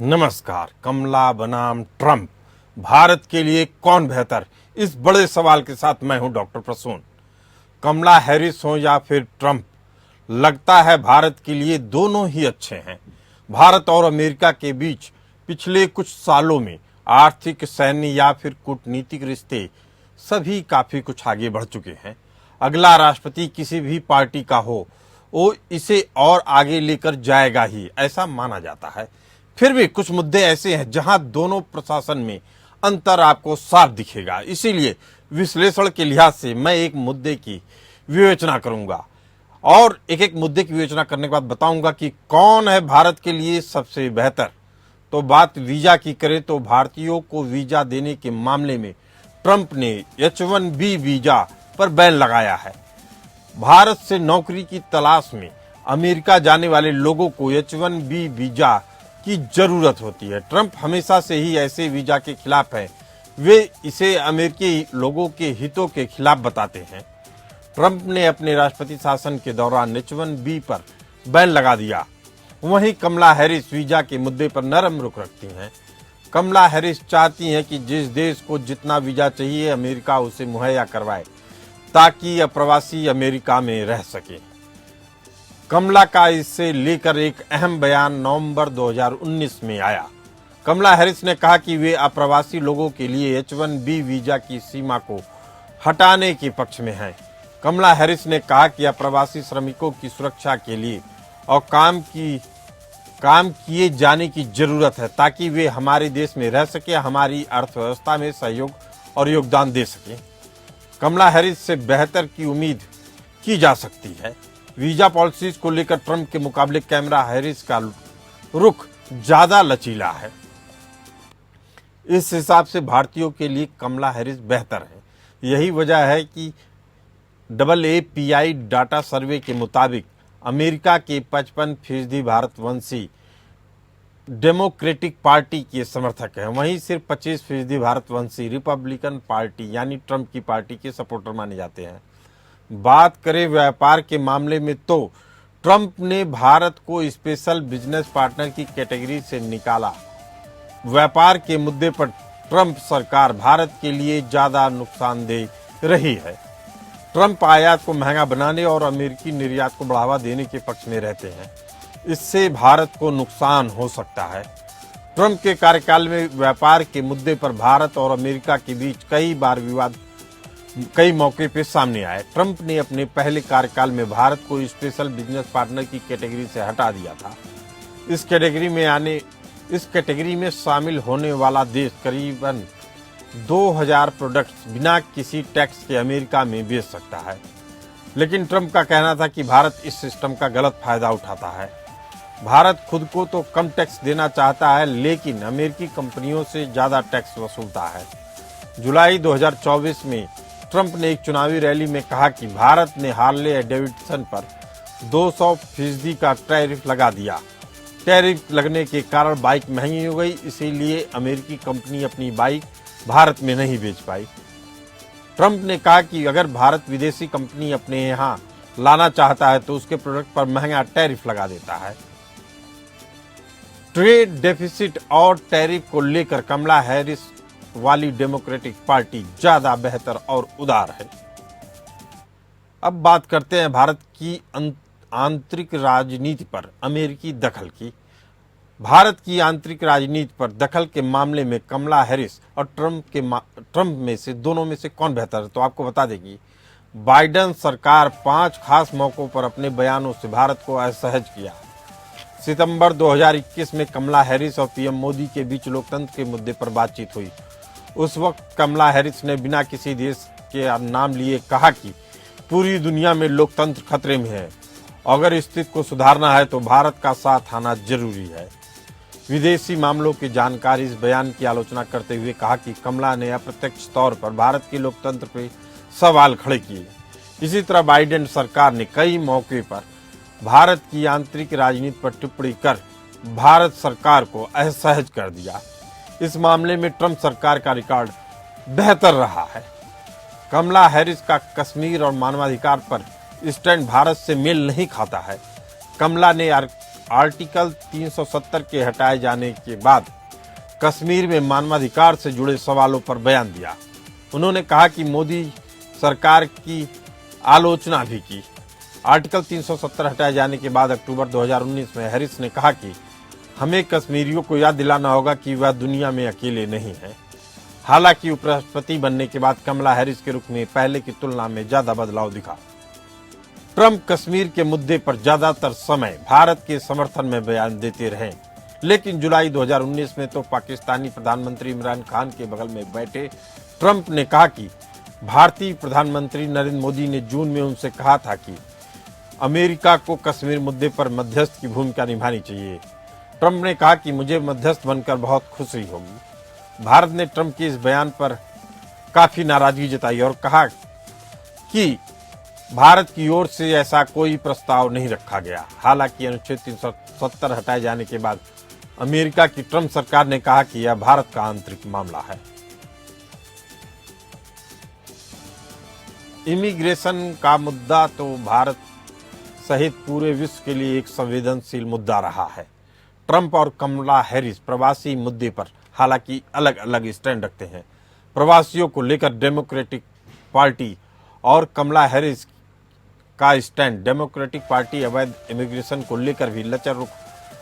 नमस्कार। कमला बनाम ट्रंप, भारत के लिए कौन बेहतर, इस बड़े सवाल के साथ मैं हूं डॉक्टर प्रसून। कमला हैरिस हो या फिर ट्रंप, लगता है भारत के लिए दोनों ही अच्छे हैं। भारत और अमेरिका के बीच पिछले कुछ सालों में आर्थिक, सैन्य या फिर कूटनीतिक रिश्ते सभी काफी कुछ आगे बढ़ चुके हैं। अगला राष्ट्रपति किसी भी पार्टी का हो, वो इसे और आगे लेकर जाएगा ही, ऐसा माना जाता है। फिर भी कुछ मुद्दे ऐसे हैं जहां दोनों प्रशासन में अंतर आपको साफ दिखेगा। इसीलिए विश्लेषण के लिहाज से मैं एक मुद्दे की विवेचना करूंगा और एक एक मुद्दे की विवेचना करने के बाद बताऊंगा कि कौन है भारत के लिए सबसे बेहतर। तो बात वीजा की करें तो भारतीयों को वीजा देने के मामले में ट्रंप ने H-1B वीजा पर बैन लगाया है। भारत से नौकरी की तलाश में अमेरिका जाने वाले लोगों को H-1B वीजा की जरूरत होती है। ट्रंप हमेशा से ही ऐसे वीजा के खिलाफ है। वे इसे अमेरिकी लोगों के हितों के खिलाफ बताते हैं। ट्रंप ने अपने राष्ट्रपति शासन के दौरान H-1B पर बैन लगा दिया। वहीं कमला हैरिस वीजा के मुद्दे पर नरम रुख रखती हैं। कमला हैरिस चाहती हैं कि जिस देश को जितना वीजा चाहिए अमेरिका उसे मुहैया करवाए, ताकि अप्रवासी अमेरिका में रह सके। कमला का इससे लेकर एक अहम बयान नवंबर 2019 में आया। कमला हैरिस ने कहा कि वे अप्रवासी लोगों के लिए H-1B वीजा की सीमा को हटाने के पक्ष में हैं। कमला हैरिस ने कहा कि अप्रवासी श्रमिकों की सुरक्षा के लिए और काम किए जाने की जरूरत है, ताकि वे हमारे देश में रह सके, हमारी अर्थव्यवस्था में सहयोग और योगदान दे सके। कमला हैरिस से बेहतर की उम्मीद की जा सकती है। वीजा पॉलिसीज को लेकर ट्रंप के मुकाबले कमला हैरिस का रुख ज्यादा लचीला है। इस हिसाब से भारतीयों के लिए कमला हैरिस बेहतर है। यही वजह है कि AAPI डाटा सर्वे के मुताबिक अमेरिका के 55% भारतवंशी डेमोक्रेटिक पार्टी के समर्थक हैं, वहीं सिर्फ 25% भारतवंशी रिपब्लिकन पार्टी यानी ट्रंप की पार्टी के सपोर्टर माने जाते हैं। बात करें व्यापार के मामले में तो ट्रंप ने भारत को स्पेशल बिजनेस पार्टनर की कैटेगरी से निकाला। व्यापार के मुद्दे पर ट्रंप सरकार भारत के लिए ज्यादा नुकसानदेह रही है। ट्रंप आयात को महंगा बनाने और अमेरिकी निर्यात को बढ़ावा देने के पक्ष में रहते हैं। इससे भारत को नुकसान हो सकता है। ट्रंप के कार्यकाल में व्यापार के मुद्दे पर भारत और अमेरिका के बीच कई बार विवाद कई मौके पे सामने आए। ट्रंप ने अपने पहले कार्यकाल में भारत को स्पेशल बिजनेस पार्टनर की कैटेगरी से हटा दिया था। इस कैटेगरी में शामिल होने वाला देश करीबन 2000 प्रोडक्ट्स बिना किसी टैक्स के अमेरिका में बेच सकता है। लेकिन ट्रंप का कहना था कि भारत इस सिस्टम का गलत फायदा उठाता है। भारत खुद को तो कम टैक्स देना चाहता है, लेकिन अमेरिकी कंपनियों से ज्यादा टैक्स वसूलता है। जुलाई 2024 में ट्रंप ने एक चुनावी रैली में कहा कि भारत ने हार्ले डेविडसन पर 200% का टैरिफ लगा दिया। टैरिफ लगने के कारण बाइक महंगी हो गई, इसीलिए अमेरिकी कंपनी अपनी बाइक भारत में नहीं बेच पाई। ट्रंप ने कहा कि अगर भारत विदेशी कंपनी अपने यहाँ लाना चाहता है तो उसके प्रोडक्ट पर महंगा टैरिफ लगा देता है। ट्रेड डेफिसिट और टैरिफ को लेकर कमला हैरिस वाली डेमोक्रेटिक पार्टी ज्यादा बेहतर और उदार है। अब बात करते हैं भारत की आंतरिक राजनीति पर अमेरिकी दखल की। भारत की आंतरिक राजनीति पर दखल के मामले में कमला हैरिस और ट्रंप में से दोनों में से कौन बेहतर है, तो आपको बता देगी बाइडेन सरकार 5 खास मौकों पर अपने बयानों से भारत को असहज किया। सितंबर 2021 में कमला हैरिस और पीएम मोदी के बीच लोकतंत्र के मुद्दे पर बातचीत हुई। उस वक्त कमला हैरिस ने बिना किसी देश के नाम लिए कहा कि पूरी दुनिया में लोकतंत्र खतरे में है। अगर स्थिति को सुधारना है तो भारत का साथ आना जरूरी है। विदेशी मामलों की जानकारी इस बयान की आलोचना करते हुए कहा कि कमला ने अप्रत्यक्ष तौर पर भारत के लोकतंत्र पर सवाल खड़े किए। इसी तरह बाइडेन सरकार ने कई मौके पर भारत की आंतरिक राजनीति पर टिप्पणी कर भारत सरकार को असहज कर दिया। इस मामले में ट्रंप सरकार का रिकॉर्ड बेहतर रहा है। कमला हैरिस का कश्मीर और मानवाधिकार पर स्टैंड भारत से मेल नहीं खाता है। कमला ने आर्टिकल 370 के हटाए जाने के बाद कश्मीर में मानवाधिकार से जुड़े सवालों पर बयान दिया। उन्होंने कहा कि मोदी सरकार की आलोचना भी की। आर्टिकल 370 हटाए जाने के बाद अक्टूबर 2019 में हैरिस ने कहा कि हमें कश्मीरियों को याद दिलाना होगा कि वह दुनिया में अकेले नहीं हैं। हालांकि उपराष्ट्रपति बनने के बाद कमला हैरिस के रुख में पहले की तुलना में ज्यादा बदलाव दिखा। ट्रंप कश्मीर के मुद्दे पर ज्यादातर समय भारत के समर्थन में बयान देते रहे, लेकिन जुलाई 2019 में तो पाकिस्तानी प्रधानमंत्री इमरान खान के बगल में बैठे ट्रंप ने कहा कि भारतीय प्रधानमंत्री नरेंद्र मोदी ने जून में उनसे कहा था कि अमेरिका को कश्मीर मुद्दे पर मध्यस्थ की भूमिका निभानी चाहिए। ट्रंप ने कहा कि मुझे मध्यस्थ बनकर बहुत खुशी होगी। भारत ने ट्रंप के इस बयान पर काफी नाराजगी जताई और कहा कि भारत की ओर से ऐसा कोई प्रस्ताव नहीं रखा गया। हालांकि अनुच्छेद 370 हटाए जाने के बाद अमेरिका की ट्रंप सरकार ने कहा कि यह भारत का आंतरिक मामला है। इमिग्रेशन का मुद्दा तो भारत सहित पूरे विश्व के लिए एक संवेदनशील मुद्दा रहा है। ट्रंप और कमला हैरिस प्रवासी मुद्दे पर हालांकि अलग अलग स्टैंड रखते हैं। प्रवासियों को लेकर डेमोक्रेटिक पार्टी और कमला हैरिस का स्टैंड डेमोक्रेटिक पार्टी अवैध इमिग्रेशन को लेकर भी लचर रुख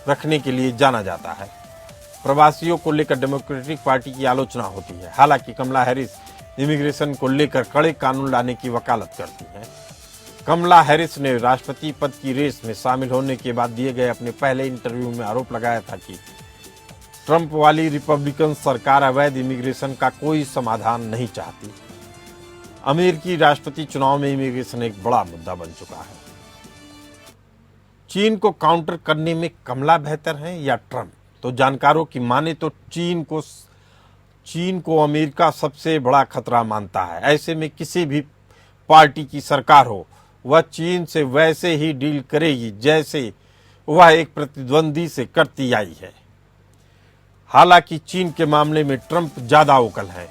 रखने के लिए जाना जाता है। प्रवासियों को लेकर डेमोक्रेटिक पार्टी की आलोचना होती है। हालांकि कमला हैरिस इमिग्रेशन को लेकर कड़े कानून लाने की वकालत करती हैं। कमला हैरिस ने राष्ट्रपति पद की रेस में शामिल होने के बाद दिए गए अपने पहले इंटरव्यू में आरोप लगाया था कि ट्रंप वाली रिपब्लिकन सरकार अवैध इमिग्रेशन का कोई समाधान नहीं चाहती। अमेरिकी राष्ट्रपति चुनाव में इमिग्रेशन एक बड़ा मुद्दा बन चुका है। चीन को काउंटर करने में कमला बेहतर है या ट्रंप? तो जानकारों की माने तो चीन को अमेरिका सबसे बड़ा खतरा मानता है। ऐसे में किसी भी पार्टी की सरकार हो, वह चीन से वैसे ही डील करेगी जैसे वह एक प्रतिद्वंदी से करती आई है। हालांकि चीन के मामले में ट्रंप ज्यादा वोकल हैं।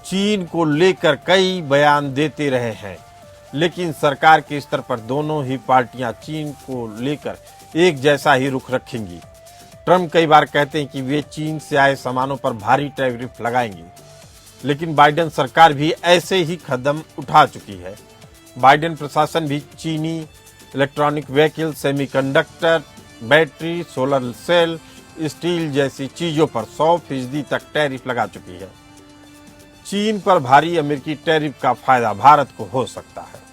चीन को लेकर कई बयान देते रहे हैं, लेकिन सरकार के स्तर पर दोनों ही पार्टियां चीन को लेकर एक जैसा ही रुख रखेंगी। ट्रंप कई बार कहते हैं कि वे चीन से आए सामानों पर भारी टैरिफ लगाएंगे, लेकिन बाइडेन सरकार भी ऐसे ही कदम उठा चुकी है। बाइडेन प्रशासन भी चीनी electronic vehicle, semiconductor, battery, solar cell, steel जैसी चीजों पर 100% तक टैरिफ लगा चुकी है। चीन पर भारी अमेरिकी टैरिफ का फायदा भारत को हो सकता है।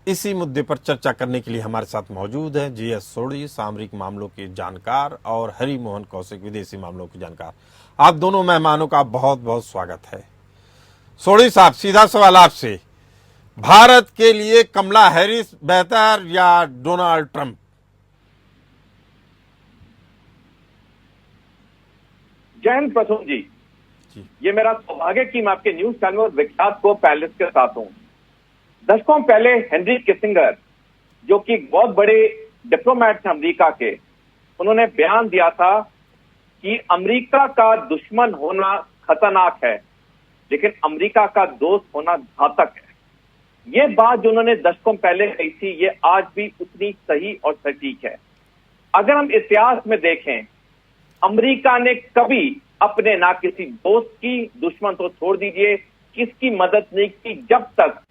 इसी मुद्दे पर चर्चा करने के लिए हमारे साथ मौजूद हैं जीएस सोढ़ी, सामरिक मामलों के जानकार, और हरि मोहन कौशिक, विदेशी मामलों के जानकार। आप दोनों मेहमानों का बहुत बहुत स्वागत है। सोढ़ी साहब, सीधा सवाल आपसे, भारत के लिए कमला हैरिस बेहतर या डोनाल्ड ट्रंप? जय हिंद प्रसून जी। ये मेरा सौभाग्य कि मैं आपके न्यूज चैनल और विख्यात को पैनलिस्ट के साथ हूं। दशकों पहले हेनरी किसिंगर, जो कि बहुत बड़े डिप्लोमेट थे अमेरिका के, उन्होंने बयान दिया था कि अमेरिका का दुश्मन होना खतरनाक है, लेकिन अमेरिका का दोस्त होना घातक है। ये बात जो उन्होंने दशकों पहले कही थी, ये आज भी उतनी सही और सटीक है। अगर हम इतिहास में देखें, अमेरिका ने कभी अपने ना किसी दोस्त की, दुश्मन तो छोड़ दीजिए, किसकी मदद नहीं की जब तक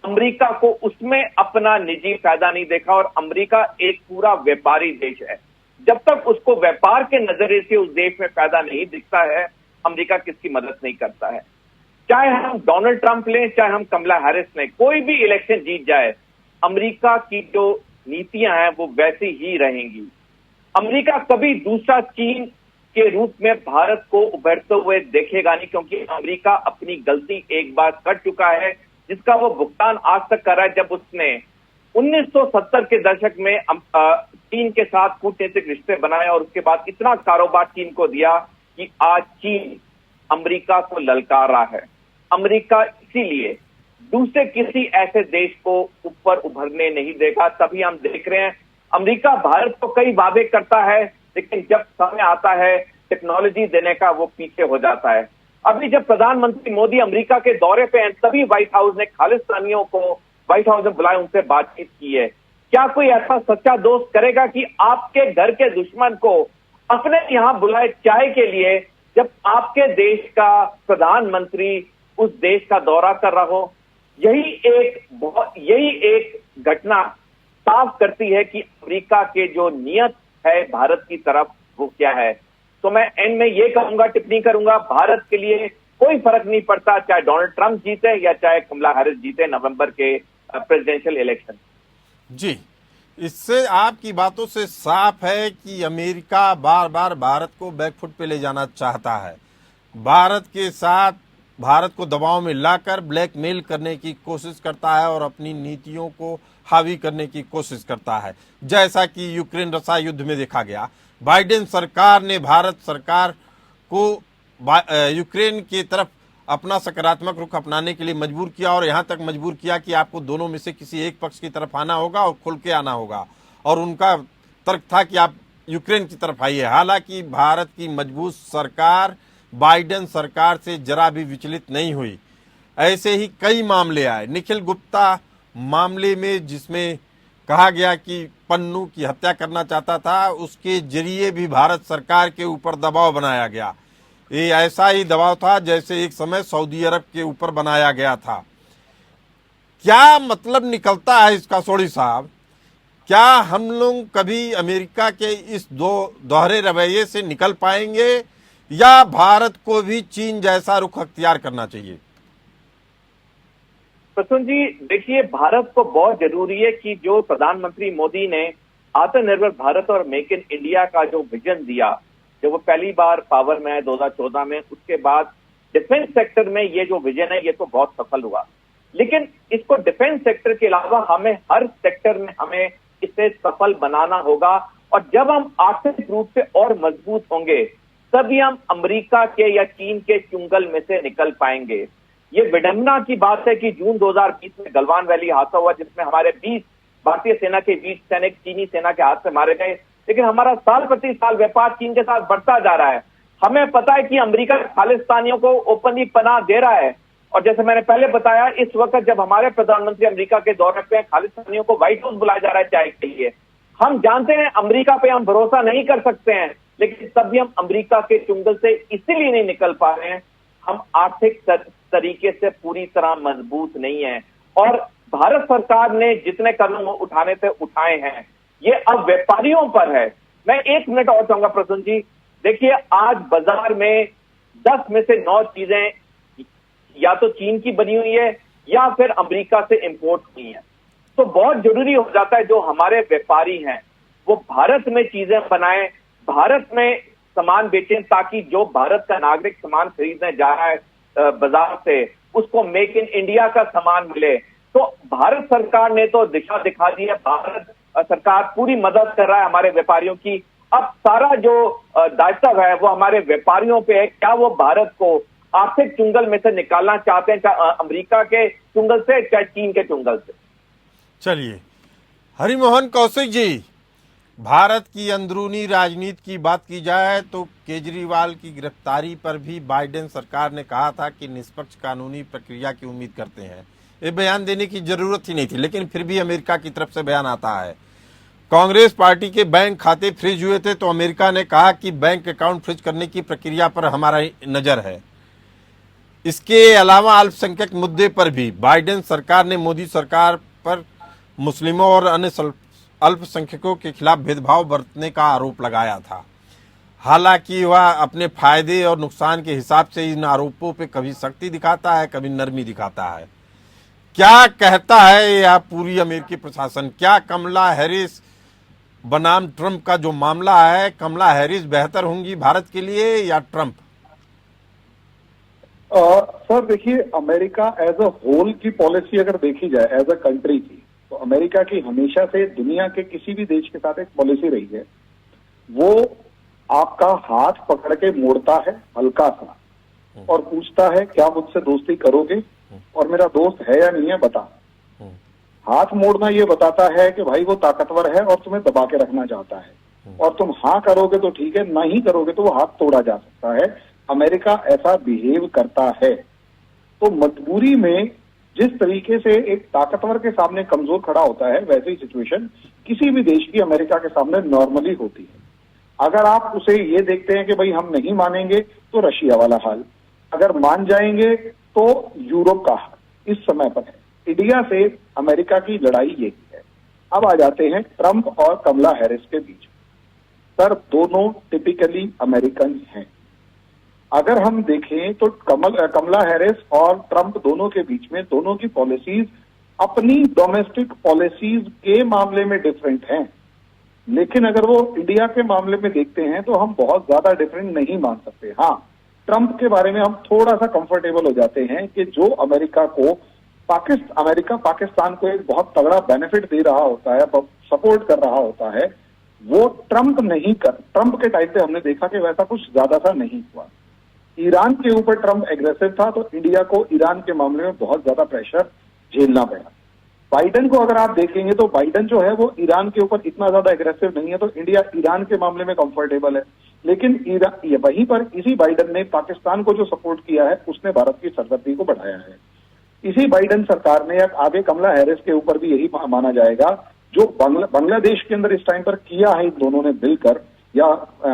अमेरिका को उसमें अपना निजी फायदा नहीं देखा। और अमेरिका एक पूरा व्यापारी देश है, जब तक उसको व्यापार के नजरिए से उस देश में फायदा नहीं दिखता है, अमेरिका किसकी मदद नहीं करता है। चाहे हम डोनाल्ड ट्रंप लें, चाहे हम कमला हैरिस लें, कोई भी इलेक्शन जीत जाए, अमेरिका की जो नीतियां हैं वो वैसी ही रहेंगी। अमेरिका कभी दूसरा चीन के रूप में भारत को उभरते हुए देखेगा नहीं, क्योंकि अमेरिका अपनी गलती एक बार कर चुका है, जिसका वो भुगतान आज तक कर रहा है। जब उसने 1970 के दशक में चीन के साथ कूटनीतिक रिश्ते बनाए और उसके बाद इतना कारोबार चीन को दिया कि आज चीन अमेरिका को ललकार रहा है। अमेरिका इसीलिए दूसरे किसी ऐसे देश को ऊपर उभरने नहीं देगा। तभी हम देख रहे हैं अमेरिका भारत को कई वादे करता है, लेकिन जब समय आता है टेक्नोलॉजी देने का, वो पीछे हो जाता है। अभी जब प्रधानमंत्री मोदी अमेरिका के दौरे पे हैं, तभी व्हाइट हाउस ने खालिस्तानियों को व्हाइट हाउस में बुलाए, उनसे बातचीत की है। क्या कोई ऐसा सच्चा दोस्त करेगा कि आपके घर के दुश्मन को अपने यहां बुलाए चाय के लिए, जब आपके देश का प्रधानमंत्री उस देश का दौरा कर रहा हो? यही एक घटना साफ करती है कि अमेरिका के जो नियत है भारत की तरफ वो क्या है। तो मैं एंड में ये कहूंगा, टिप्पणी करूंगा, भारत के लिए कोई फर्क नहीं पड़ता चाहे डोनाल्ड ट्रंप जीते या चाहे कमला हैरिस जीते नवंबर के प्रेसिडेंशियल इलेक्शन। जी, इससे आपकी बातों से साफ है कि अमेरिका बार बार भारत को बैकफुट पे ले जाना चाहता है। भारत के साथ भारत को दबाव में लाकर ब्लैकमेल करने की कोशिश करता है और अपनी नीतियों को हावी करने की कोशिश करता है, जैसा कि यूक्रेन रसा युद्ध में देखा गया। बाइडेन सरकार ने भारत सरकार को यूक्रेन की तरफ अपना सकारात्मक रुख अपनाने के लिए मजबूर किया और यहां तक मजबूर किया कि आपको दोनों में से किसी एक पक्ष की तरफ आना होगा और खुल के आना होगा, और उनका तर्क था कि आप यूक्रेन की तरफ आइए। हालांकि भारत की मजबूत सरकार बाइडेन सरकार से जरा भी विचलित नहीं हुई। ऐसे ही कई मामले आए। निखिल गुप्ता मामले में, जिसमें कहा गया कि पन्नू की हत्या करना चाहता था, उसके जरिए भी भारत सरकार के ऊपर दबाव बनाया गया। ये ऐसा ही दबाव था जैसे एक समय सऊदी अरब के ऊपर बनाया गया था। क्या मतलब निकलता है इसका, सोढ़ी साहब? क्या हम लोग कभी अमेरिका के इस दोहरे रवैये से निकल पाएंगे या भारत को भी चीन जैसा रुख अख्तियार करना चाहिए? प्रसून जी, देखिए, भारत को बहुत जरूरी है कि जो प्रधानमंत्री मोदी ने आत्मनिर्भर भारत और मेक इन इंडिया का जो विजन दिया, जब वो पहली बार पावर में आए 2014 में, उसके बाद डिफेंस सेक्टर में ये जो विजन है ये तो बहुत सफल हुआ। लेकिन इसको डिफेंस सेक्टर के अलावा हमें हर सेक्टर में हमें इसे सफल बनाना होगा, और जब हम आर्थिक रूप से और मजबूत होंगे तभी हम अमेरिका के या चीन के चुंगल में से निकल पाएंगे। ये विडंबना की बात है कि जून 2020 में गलवान वैली हादसा हुआ, जिसमें हमारे 20 भारतीय सेना के 20 सैनिक चीनी सेना के हाथ से मारे गए, लेकिन हमारा साल प्रति साल व्यापार चीन के साथ बढ़ता जा रहा है। हमें पता है कि अमेरिका खालिस्तानियों को ओपनली पनाह दे रहा है, और जैसे मैंने पहले बताया, इस वक्त जब हमारे प्रधानमंत्री अमेरिका के दौरे पे खालिस्तानियों को व्हाइट हाउस बुलाया जा रहा है चाय के लिए। हम जानते हैं अमेरिका पे हम भरोसा नहीं कर सकते हैं, लेकिन तब भी हम अमेरिका के चुंगल से इसीलिए नहीं निकल पा रहे हैं, हम आर्थिक तरीके से पूरी तरह मजबूत नहीं है। और भारत सरकार ने जितने कदम उठाने थे उठाए हैं, ये अब व्यापारियों पर है। मैं 1 मिनट और चाहूंगा प्रसून जी, देखिए, आज बाजार में 10 में से 9 चीजें या तो चीन की बनी हुई है या फिर अमेरिका से इंपोर्ट हुई है। तो बहुत जरूरी हो जाता है जो हमारे व्यापारी हैं वो भारत में चीजें बनाएं, भारत में सामान बेचें, ताकि जो भारत का नागरिक सामान खरीदने जा रहा है बाजार से, उसको मेक इन इंडिया का सामान मिले। तो भारत सरकार ने तो दिशा दिखा दी है, भारत सरकार पूरी मदद कर रहा है हमारे व्यापारियों की। अब सारा जो दायित्व है वो हमारे व्यापारियों पे है, क्या वो भारत को आर्थिक चुंगल में से निकालना चाहते हैं, चाहे अमेरिका के चुंगल से चाहे चीन के चुंगल से। चलिए, हरिमोहन कौशिक जी, भारत की अंदरूनी राजनीति की बात की जाए तो केजरीवाल की गिरफ्तारी पर भी बाइडेन सरकार ने कहा था कि निष्पक्ष कानूनी प्रक्रिया की उम्मीद करते हैं। ये बयान देने की जरूरत ही नहीं थी, लेकिन फिर भी अमेरिका की तरफ से बयान आता है। कांग्रेस पार्टी के बैंक खाते फ्रीज हुए थे तो अमेरिका ने कहा कि बैंक अकाउंट फ्रीज करने की प्रक्रिया पर हमारा नजर है। इसके अलावा अल्पसंख्यक मुद्दे पर भी बाइडेन सरकार ने मोदी सरकार पर मुस्लिमों और अन्य अल्पसंख्यकों के खिलाफ भेदभाव बरतने का आरोप लगाया था। हालांकि वह अपने फायदे और नुकसान के हिसाब से इन आरोपों पे कभी सख्ती दिखाता है, कभी नरमी दिखाता है। क्या कहता है यह पूरी अमेरिकी प्रशासन? क्या कमला हैरिस बनाम ट्रंप का जो मामला है, कमला हैरिस बेहतर होंगी भारत के लिए या ट्रंप? सर देखिए, अमेरिका एज अ होल की पॉलिसी अगर देखी जाए एज अ कंट्री की, तो अमेरिका की हमेशा से दुनिया के किसी भी देश के साथ एक पॉलिसी रही है, वो आपका हाथ पकड़ के मोड़ता है हल्का सा और पूछता है क्या मुझसे दोस्ती करोगे और मेरा दोस्त है या नहीं है बता। हाथ मोड़ना ये बताता है कि भाई वो ताकतवर है और तुम्हें दबा के रखना चाहता है, और तुम हाँ करोगे तो ठीक है, नहीं करोगे तो वो हाथ तोड़ा जा सकता है। अमेरिका ऐसा बिहेव करता है। तो मजबूरी में जिस तरीके से एक ताकतवर के सामने कमजोर खड़ा होता है, वैसे ही सिचुएशन किसी भी देश की अमेरिका के सामने नॉर्मली होती है। अगर आप उसे ये देखते हैं कि भाई हम नहीं मानेंगे, तो रशिया वाला हाल, अगर मान जाएंगे तो यूरोप का हाल इस समय पर है। इंडिया से अमेरिका की लड़ाई यही है। अब आ जाते हैं ट्रंप और कमला हैरिस के बीच। सर, दोनों टिपिकली अमेरिकन हैं। अगर हम देखें तो कमला हैरिस और ट्रंप दोनों के बीच में दोनों की पॉलिसीज अपनी डोमेस्टिक पॉलिसीज के मामले में डिफरेंट हैं, लेकिन अगर वो इंडिया के मामले में देखते हैं तो हम बहुत ज्यादा डिफरेंट नहीं मान सकते। हाँ, ट्रंप के बारे में हम थोड़ा सा कंफर्टेबल हो जाते हैं कि जो अमेरिका पाकिस्तान को एक बहुत तगड़ा बेनिफिट दे रहा होता है, सपोर्ट कर रहा होता है, वो ट्रंप के टाइम पे हमने देखा कि वैसा कुछ ज्यादा सा नहीं हुआ। ईरान के ऊपर ट्रंप एग्रेसिव था तो इंडिया को ईरान के मामले में बहुत ज्यादा प्रेशर झेलना पड़ा। बाइडेन को अगर आप देखेंगे तो बाइडेन जो है वो ईरान के ऊपर इतना ज्यादा एग्रेसिव नहीं है, तो इंडिया ईरान के मामले में कंफर्टेबल है। लेकिन वहीं पर इसी बाइडेन ने पाकिस्तान को जो सपोर्ट किया है उसने भारत की सरहदी को बढ़ाया है। इसी बाइडेन सरकार ने आगे कमला हैरिस के ऊपर भी यही माना जाएगा, जो बांग्लादेश के अंदर इस टाइम पर किया है इन दोनों ने मिलकर, या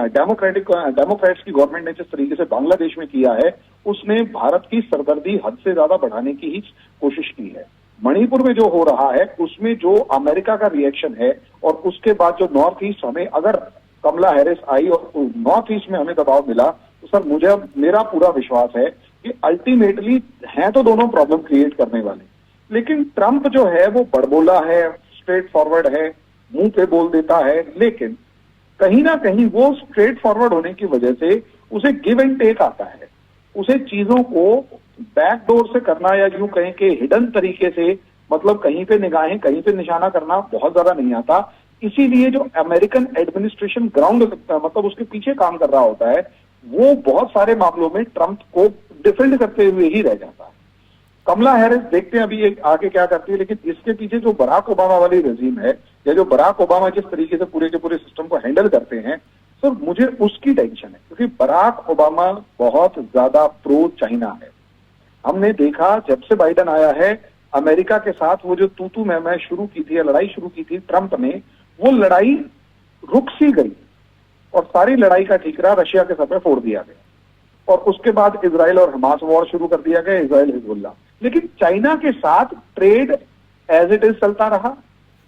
डेमोक्रेट्स की गवर्नमेंट ने जिस तरीके से बांग्लादेश में किया है, उसने भारत की सरदर्दी हद से ज्यादा बढ़ाने की ही कोशिश की है। मणिपुर में जो हो रहा है उसमें जो अमेरिका का रिएक्शन है, और उसके बाद जो नॉर्थ ईस्ट हमें, अगर कमला हैरिस आई और नॉर्थ ईस्ट में हमें दबाव मिला, तो सर मेरा पूरा विश्वास है कि अल्टीमेटली हैं तो दोनों प्रॉब्लम क्रिएट करने वाले, लेकिन ट्रंप जो है वो बड़बोला है, स्ट्रेट फॉरवर्ड है, मुंह पे बोल देता है, लेकिन कहीं ना कहीं वो स्ट्रेट फॉरवर्ड होने की वजह से उसे गिव एंड टेक आता है। उसे चीजों को बैकडोर से करना, या यूं कहें कि हिडन तरीके से, मतलब कहीं पे निगाहें कहीं पे निशाना करना बहुत ज्यादा नहीं आता। इसीलिए जो अमेरिकन एडमिनिस्ट्रेशन ग्राउंड मतलब उसके पीछे काम कर रहा होता है, वो बहुत सारे मामलों में ट्रंप को डिफेंड करते हुए ही रह जाता है। कमला हैरिस देखते हैं अभी एक आगे क्या करती है, लेकिन इसके पीछे जो बराक ओबामा वाली रजीम है, या जो बराक ओबामा जिस तरीके से पूरे के पूरे सिस्टम को हैंडल करते हैं, सर मुझे उसकी टेंशन है, क्योंकि बराक ओबामा बहुत ज्यादा प्रो चाइना है। हमने देखा जब से बाइडेन आया है, अमेरिका के साथ वो जो तू मैं शुरू की थी, लड़ाई शुरू की थी ट्रंप ने, वो लड़ाई रुक सी गई और सारी लड़ाई का ठीकरा रशिया के सर पे फोड़ दिया गया, और उसके बाद इजराइल और हमास वॉर शुरू कर दिया गया, इजराइल हिजबुल्लाह। लेकिन चाइना के साथ ट्रेड एज इट इज चलता रहा,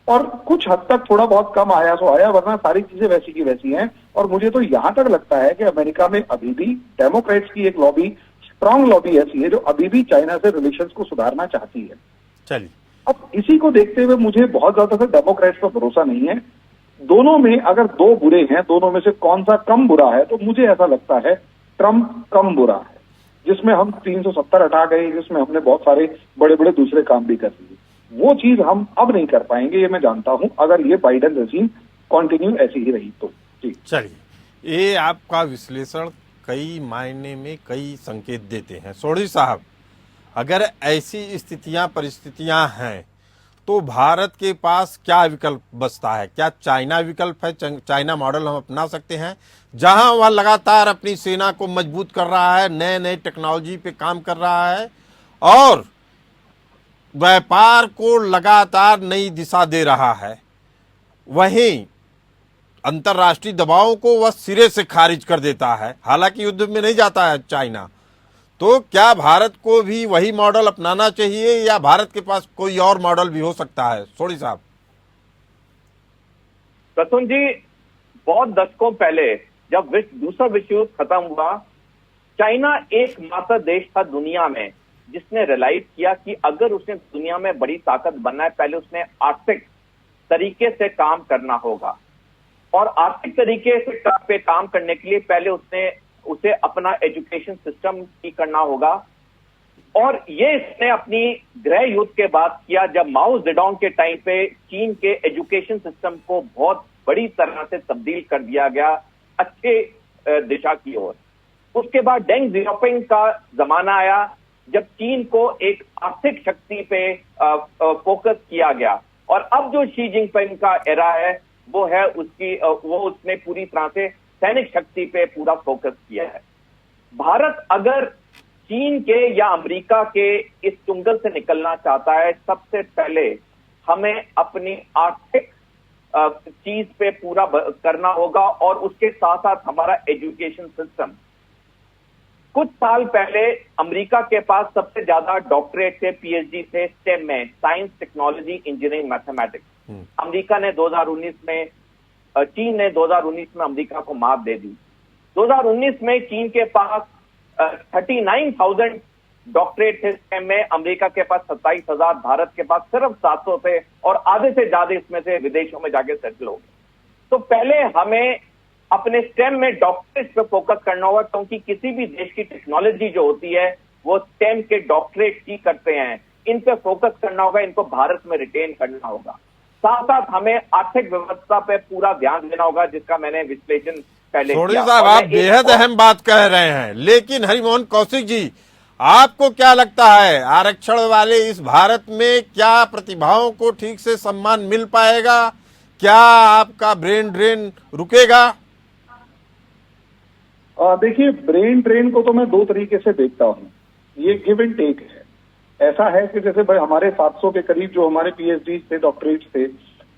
और कुछ हद तक थोड़ा बहुत कम आया सो आया, वरना सारी चीजें वैसी की वैसी हैं। और मुझे तो यहां तक लगता है कि अमेरिका में अभी भी डेमोक्रेट्स की एक लॉबी, स्ट्रांग लॉबी ऐसी है जो अभी भी चाइना से रिलेशंस को सुधारना चाहती है। चलिए, अब इसी को देखते हुए मुझे बहुत ज्यादा से डेमोक्रेट्स पर भरोसा नहीं है। दोनों में अगर दो बुरे हैं, दोनों में से कौन सा कम बुरा है, तो मुझे ऐसा लगता है ट्रंप कम बुरा है, जिसमें हम 370 हटा गए, जिसमें हमने बहुत सारे बड़े बड़े दूसरे काम भी कर दिए। वो चीज हम अब नहीं कर पाएंगे, ये मैं जानता हूं, अगर ये बाइडेन रजीम कंटिन्यू ऐसी ही रही तो। जी चलिए, ये आपका विश्लेषण कई मायने में कई संकेत देते हैं। सोढ़ी साहब, अगर ऐसी परिस्थितियां हैं तो भारत के पास क्या विकल्प बचता है? क्या चाइना विकल्प है? चाइना मॉडल हम अपना सकते हैं, जहां वह लगातार अपनी सेना को मजबूत कर रहा है, नए नए टेक्नोलॉजी पे काम कर रहा है और व्यापार को लगातार नई दिशा दे रहा है, वहीं अंतर्राष्ट्रीय दबावों को वह सिरे से खारिज कर देता है। हालांकि युद्ध में नहीं जाता है चाइना, तो क्या भारत को भी वही मॉडल अपनाना चाहिए, या भारत के पास कोई और मॉडल भी हो सकता है? सोढ़ी साहब। प्रसून जी, बहुत दशकों पहले जब दूसरा विश्व युद्ध खत्म हुआ, चाइना एकमात्र देश था दुनिया में जिसने रियलाइज किया कि अगर उसने दुनिया में बड़ी ताकत बनना है, पहले उसने आर्थिक तरीके से काम करना होगा, और आर्थिक तरीके से पे काम करने के लिए पहले उसे अपना एजुकेशन सिस्टम ठीक करना होगा। और ये इसने अपनी गृह युद्ध के बाद किया, जब माओ जेडोंग के टाइम पे चीन के एजुकेशन सिस्टम को बहुत बड़ी तरह से तब्दील कर दिया गया अच्छे दिशा की ओर। उसके बाद डेंग जियाओपिंग का जमाना आया, जब चीन को एक आर्थिक शक्ति पे फोकस किया गया, और अब जो शी जिनपिंग का एरा है वो है उसने पूरी तरह से सैनिक शक्ति पे पूरा फोकस किया है। भारत अगर चीन के या अमेरिका के इस चुंगल से निकलना चाहता है, सबसे पहले हमें अपनी आर्थिक चीज पे पूरा करना होगा और उसके साथ साथ हमारा एजुकेशन सिस्टम। कुछ साल पहले अमेरिका के पास सबसे ज्यादा डॉक्टरेट थे, पीएचडी थे स्टेम में, science, technology, engineering, mathematics. America ने 2019 में, चीन ने 2019 में अमेरिका को मात दे दी। 2019 में चीन के पास 39,000 डॉक्टरेट थे स्टेम में, अमेरिका के पास 27,000, भारत के पास सिर्फ 700 थे और आधे से ज्यादा इसमें से विदेशों में जाके सेटल हो गए। तो पहले हमें अपने स्टेम में डॉक्टरेट पे फोकस करना होगा, क्योंकि किसी भी देश की टेक्नोलॉजी जो होती है वो स्टेम के डॉक्टरेट ही करते हैं। इन पे फोकस करना होगा, इनको भारत में रिटेन करना होगा। साथ साथ हमें आर्थिक व्यवस्था पे पूरा ध्यान देना होगा, जिसका मैंने विश्लेषण पहले सोढ़ी किया। साहब, आप बेहद अहम बात कह रहे हैं, लेकिन हरिमोहन कौशिक जी, आपको क्या लगता है आरक्षण वाले इस भारत में क्या प्रतिभाओं को ठीक से सम्मान मिल पाएगा? क्या आपका ब्रेन ड्रेन रुकेगा? देखिए, ब्रेन ड्रेन को तो मैं दो तरीके से देखता हूँ। ये गिव एंड टेक है। ऐसा है कि जैसे भाई हमारे 700 के करीब जो हमारे पीएचडी थे, डॉक्टरेट थे,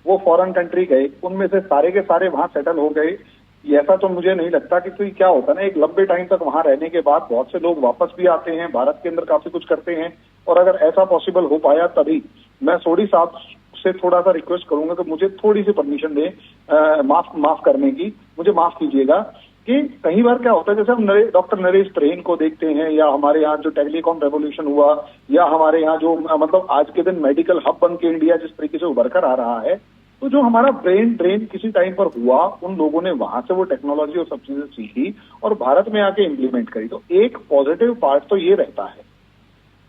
वो फॉरेन कंट्री गए, उनमें से सारे के सारे वहां सेटल हो गए। ऐसा तो मुझे नहीं लगता कि कोई क्या होता ना, एक लंबे टाइम तक वहां रहने के बाद बहुत से लोग वापस भी आते हैं, भारत के अंदर काफी कुछ करते हैं। और अगर ऐसा पॉसिबल हो पाया तभी मैं सोढ़ी साहब से थोड़ा सा रिक्वेस्ट करूंगा कि मुझे थोड़ी सी परमिशन दें, माफ करने की, मुझे माफ कीजिएगा। कि कई बार क्या होता है, जैसे हम डॉक्टर नरेश त्रेन को देखते हैं, या हमारे यहाँ जो टेलीकॉम रेवोल्यूशन हुआ, या हमारे यहाँ जो मतलब आज के दिन मेडिकल हब बन के इंडिया जिस तरीके से उभर कर आ रहा है, तो जो हमारा ब्रेन ड्रेन किसी टाइम पर हुआ, उन लोगों ने वहां से वो टेक्नोलॉजी और सब चीजें सीखी और भारत में आके इम्प्लीमेंट करी। तो एक पॉजिटिव पार्ट तो ये रहता है।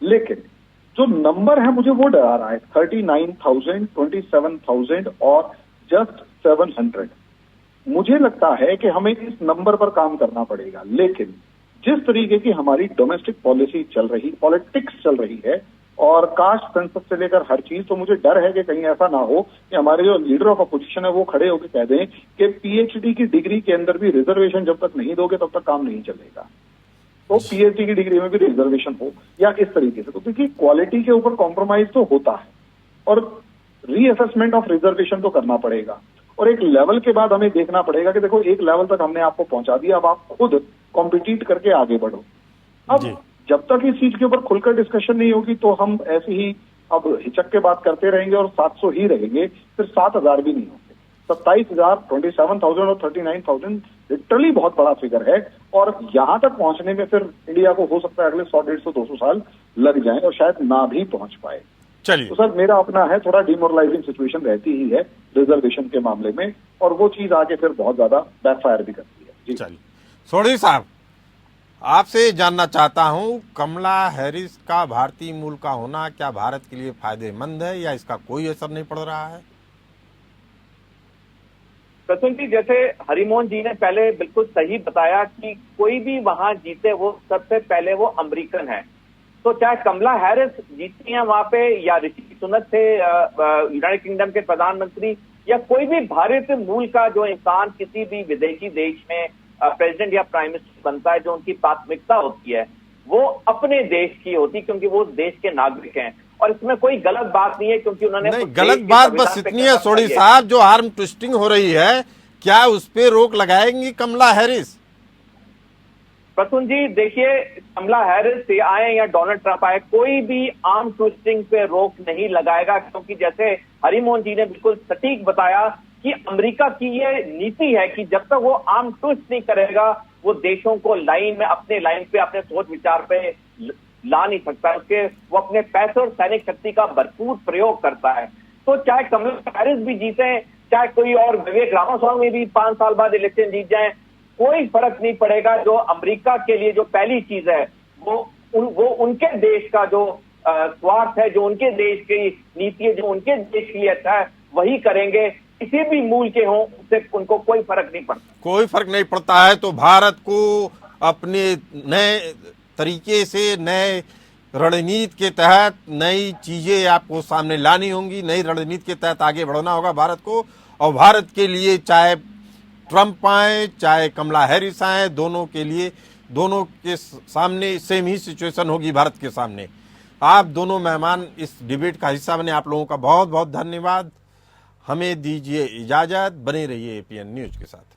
लेकिन जो नंबर है मुझे वो डरा रहा है, 39,000, 27,000 और जस्ट 700। मुझे लगता है कि हमें इस नंबर पर काम करना पड़ेगा। लेकिन जिस तरीके की हमारी डोमेस्टिक पॉलिसी चल रही, पॉलिटिक्स चल रही है, और कास्ट सेंसस से लेकर हर चीज, तो मुझे डर है कि कहीं ऐसा ना हो कि हमारे जो लीडर ऑफ अपोजिशन है वो खड़े होकर कह दें कि पीएचडी की डिग्री के अंदर भी रिजर्वेशन जब तक नहीं दोगे तब तक काम नहीं चलेगा। तो पीएचडी की डिग्री में भी रिजर्वेशन हो, या इस तरीके से। तो देखिए, क्वालिटी के ऊपर कॉम्प्रोमाइज तो होता है और रीअसेसमेंट ऑफ रिजर्वेशन तो करना पड़ेगा। और एक लेवल के बाद हमें देखना पड़ेगा कि देखो, एक लेवल तक हमने आपको पहुंचा दिया, अब आप खुद कॉम्पिटिट करके आगे बढ़ो। अब जब तक इस चीज के ऊपर खुलकर डिस्कशन नहीं होगी तो हम ऐसे ही अब हिचक के बात करते रहेंगे और 700 ही रहेंगे, फिर 7,000 भी नहीं होंगे। 27,000, 27,000 और 39,000 लिटरली बहुत बड़ा फिगर है। और यहां तक पहुंचने में फिर इंडिया को हो सकता है अगले 100, 150, 200 साल लग जाए और शायद ना भी पहुंच पाए। चलिए, तो सर मेरा अपना है, थोड़ा डिमोरलाइजिंग सिचुएशन रहती ही है रिजर्वेशन के मामले में, और वो चीज आगे फिर बहुत ज्यादा बैकफायर भी करती है। जी चलिए, सोढ़ी साहब, आपसे जानना चाहता हूं, कमला हैरिस का भारतीय मूल का होना क्या भारत के लिए फायदेमंद है या इसका कोई असर नहीं पड़ रहा है? प्रसून जी, जैसे हरिमोहन जी ने पहले बिल्कुल सही बताया कि कोई भी वहां जीते वो सबसे पहले वो अमेरिकन है। तो चाहे कमला हैरिस जीती हैं वहां पे, या ऋषि सुनक थे यूनाइटेड किंगडम के प्रधानमंत्री, या कोई भी भारतीय मूल का जो इंसान किसी भी विदेशी देश में प्रेसिडेंट या प्राइम मिनिस्टर बनता है, जो उनकी प्राथमिकता होती है वो अपने देश की होती, क्योंकि वो देश के नागरिक हैं। और इसमें कोई गलत बात नहीं है, क्योंकि उन्होंने नहीं, गलत बात बस इतनी है सोढ़ी साहब, जो आर्म ट्विस्टिंग हो रही है, क्या उस पर रोक लगाएंगी कमला हैरिस? प्रसून जी, देखिए, कमला हैरिस से आए या डोनाल्ड ट्रंप आए, कोई भी आर्म ट्विस्टिंग पे रोक नहीं लगाएगा, क्योंकि जैसे हरिमोहन जी ने बिल्कुल सटीक बताया कि अमेरिका की ये नीति है कि जब तक वो आर्म ट्विस्ट नहीं करेगा, वो देशों को लाइन में, अपने लाइन पे, अपने सोच विचार पे ला नहीं सकता। उसके वो अपने पैसे और सैनिक शक्ति का भरपूर प्रयोग करता है। तो चाहे कमला हैरिस भी जीते, चाहे कोई और विवेक रामास्वामी भी 5 साल बाद इलेक्शन जीत जाए, कोई फर्क नहीं पड़ेगा। जो अमेरिका के लिए जो पहली चीज है वो उनके देश का जो स्वार्थ है, जो उनके देश की नीति है, जो उनके देश के लिए अच्छा है, वही करेंगे। किसी भी मूल के हों, उससे उनको कोई फर्क नहीं पड़ता। कोई फर्क नहीं पड़ता है। तो भारत को अपने नए तरीके से, नए रणनीति के तहत नई चीजें आपको सामने लानी होंगी, नई रणनीति के तहत आगे बढ़ना होगा भारत को। और भारत के लिए चाहे ट्रंप आए चाहे कमला हैरिस आए, दोनों के लिए दोनों के सामने सेम ही सिचुएशन होगी भारत के सामने। आप दोनों मेहमान इस डिबेट का हिस्सा बने, आप लोगों का बहुत बहुत धन्यवाद। हमें दीजिए इजाजत, बने रहिए एपीएन न्यूज के साथ।